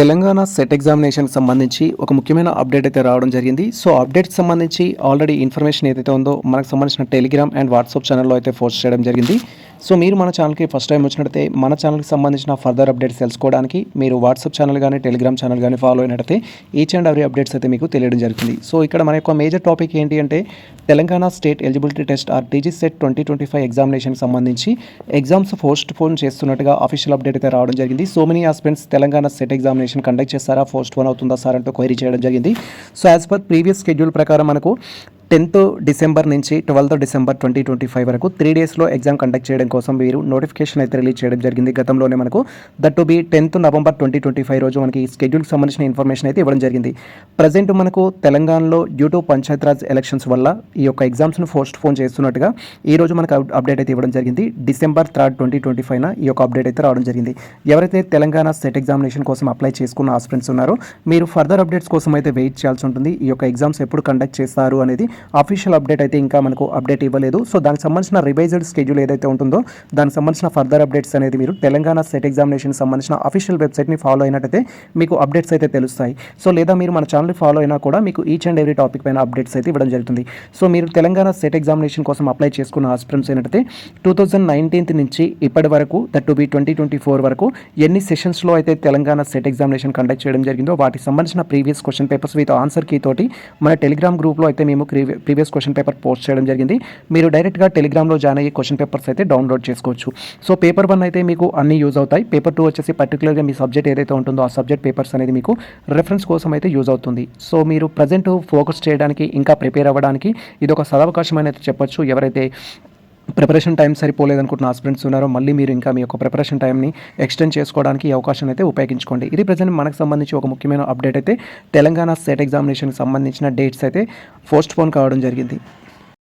Telangana set ఎగ్జామినేషన్కి సంబంధించి ఒక ముఖ్యమైన అప్డేట్ అయితే రావడం జరిగింది. సో అప్డేట్కి సంబంధించి ఆల్రెడీ ఇన్ఫర్మేషన్ ఏదైతే ఉందో మనకు సంబంధించిన టెలిగ్రామ్ అండ్ వాట్సాప్ ఛానల్లో అయితే పోస్ట్ చేయడం జరిగింది. సో మీరు మన ఛానల్కి ఫస్ట్ టైం వచ్చినట్టయితే మన ఛానల్కి సంబంధించిన ఫర్దర్ అప్డేట్స్ తెలుసుకోవడానికి మీరు వాట్సాప్ ఛానల్ కానీ టెలిగ్రామ్ ఛానల్ కానీ ఫాలో అయినట్టయితే ఈచ్ అండ్ ఎవ్రీ అప్డేట్స్ అయితే మీకు తెలియడం జరుగుతుంది. సో ఇక్కడ మన యొక్క మేజర్ టాపిక్ ఏంటి అంటే Telangana state eligibility test or TG SET 2025 ఎగ్జామినేషన్కి సంబంధించి ఎగ్జామ్స్ పోస్ట్ పోన్ చేస్తున్నట్టుగా అఫీషియల్ అప్డేట్ అయితే రావడం జరిగింది. So many aspirants Telangana SET examination conduct చేస్తారా, పోస్ట్ పోన్ అవుతుందా సార్ అంటూ క్వైరీ చేయడం జరిగింది. So as per previous schedule ప్రకారం మనకు 10th డిసెంబర్ నుంచి 12th డిసెంబర్ 2025 వరకు 3 డేస్లో ఎగ్జామ్ కండక్ట్ చేయడం కోసం వీరు నోటిఫికేషన్ అయితే రిలీజ్ చేయడం జరిగింది. గతంలోనే మనకు that to be 10th November 2025 రోజు మనకి స్కెడ్యూల్కి సంబంధించిన ఇన్ఫర్మేషన్ అయితే ఇవ్వడం జరిగింది. ప్రజెంట్ మనకు తెలంగాణలో డ్యూ టు పంచాయతీరాజ్ ఎలక్షన్స్ వల్ల ఈ యొక్క ఎగ్జామ్స్ను పోస్ట్ పోన్ చేస్తున్నట్టుగా ఈ రోజు మనకు అప్డేట్ అయితే ఇవ్వడం జరిగింది. డిసెంబర్ 3rd 2025 ఈ యొక్క అప్డేట్ అయితే రావడం జరిగింది. ఎవరైతే తెలంగాణ సెట్ ఎగ్జామినేషన్ కోసం అప్లై చేసుకున్న ఆస్పిరెంట్స్ ఉన్నారో మీరు ఫర్దర్ అప్డేట్స్ కోసం అయితే వెయిట్ చేయాల్సి ఉంటుంది. ఈ యొక్క ఎగ్జామ్స్ ఎప్పుడు కండక్ట్ చేస్తారు అనేది అఫీషియల్ అప్డేట్ అయితే ఇంకా మనకు అప్డేట్ ఇవ్వలేదు. సో దానికి సంబంధించిన రివైజ్డ్ షెడ్యూల్ ఏదైతే ఉంటుందో దానికి సంబంధించిన ఫర్దర్ అప్డేట్స్ అనేది మీరు తెలంగాణ సెట్ ఎగ్జామినేషన్ సంబంధించిన అఫీషియల్ వెబ్సైట్ని ఫాలో అయినట్టయితే మీకు అప్డేట్స్ అయితే తెలుస్తాయి. సో లేదా మీరు మన ఛానల్ని ఫాలో అయినా కూడా మీకు ఈచ్ అండ్ ఎవ్రీ టాపిక్ పైన అప్డేట్స్ అయితే ఇవ్వడం జరుగుతుంది. సో మీరు తెలంగాణ సెట్ ఎగ్జామినేషన్ కోసం అప్లై చేసుకున్న ఆస్పిరెంట్స్ అయినట్టయితే 2019 నుంచి ఇప్పటి వరకు దట్ టు బి 2024 వరకు ఎన్ని సెషన్స్లో అయితే తెలంగాణ సెట్ ఎగ్జామినేషన్ కండక్ట్ చేయడం జరిగిందో వాటికి సంబంధించిన previous question papers with answer key తోటి మన టెలిగ్రామ్ గ్రూప్లో అయితే మేము ప్రీవియస్ క్వశ్చన్ పేపర్ పోస్ట్ చేయడం జరిగింది. మీరు డైరెక్ట్గా టెలిగ్రామ్లో జాయిన్ అయ్యే క్వశ్చన్ పేపర్స్ అయితే డౌన్లోడ్ చేసుకోవచ్చు. సో పేపర్ 1 అయితే మీకు అన్ని యూజ్ అవుతాయి. పేపర్ 2 వచ్చేసి పర్టికులర్గా మీ సబ్జెక్ట్ ఏదైతే ఉంటుందో ఆ సబ్జెక్ట్ పేపర్స్ అనేది మీకు రెఫరెన్స్ కోసం అయితే యూజ్ అవుతుంది. సో మీరు ప్రజెంట్ ఫోకస్ చేయడానికి ఇంకా ప్రిపేర్ అవ్వడానికి ఇది ఒక సదవకాశం అనేది చెప్పొచ్చు. ఎవరైతే ప్రిపరేషన్ టైం సరిపోలేదనుకుంటున్న ఆస్పిరెంట్స్ ఉన్నారో మళ్ళీ మీరు ఇంకా మీ యొక్క ప్రిపరేషన్ టైంని ఎక్స్టెండ్ చేసుకోవడానికి ఈ అవకాశాన్ని అయితే ఉపయోగించుకోండి. ఇది ప్రజెంట్ మనకు సంబంధించి ఒక ముఖ్యమైన అప్డేట్ అయితే తెలంగాణ సెట్ ఎగ్జామినేషన్కి సంబంధించిన డేట్స్ అయితే పోస్ట్ పోన్ కావడం జరిగింది.